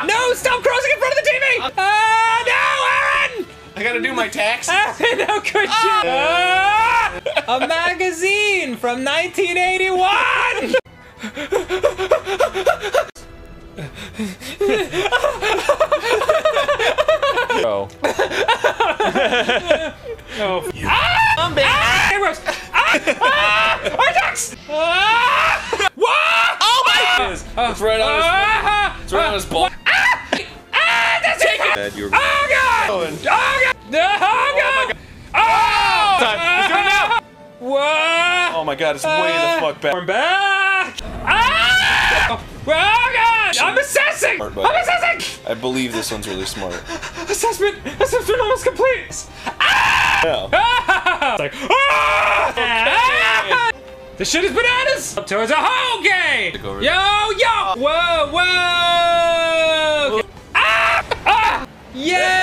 No, stop crossing in front of the TV! No, Aaron! I gotta do my taxes. No, good shit. A magazine from 1981! Oh. No. I'm back. Arrows. Artax! What? Oh my! It's right on his. It's right on his ball. That's it! Oh God! Oh God! Oh God! Oh! Time. He's doing it now. Whoa! Oh my God! It's way the fuck back. I'm back! Oh God! I'm assessing! Smart, I'm assessing! I believe this one's really smart. Assessment almost complete! No. It's like, this shit is bananas! Up towards a hole game! Yo, yo! Whoa, whoa! Yeah!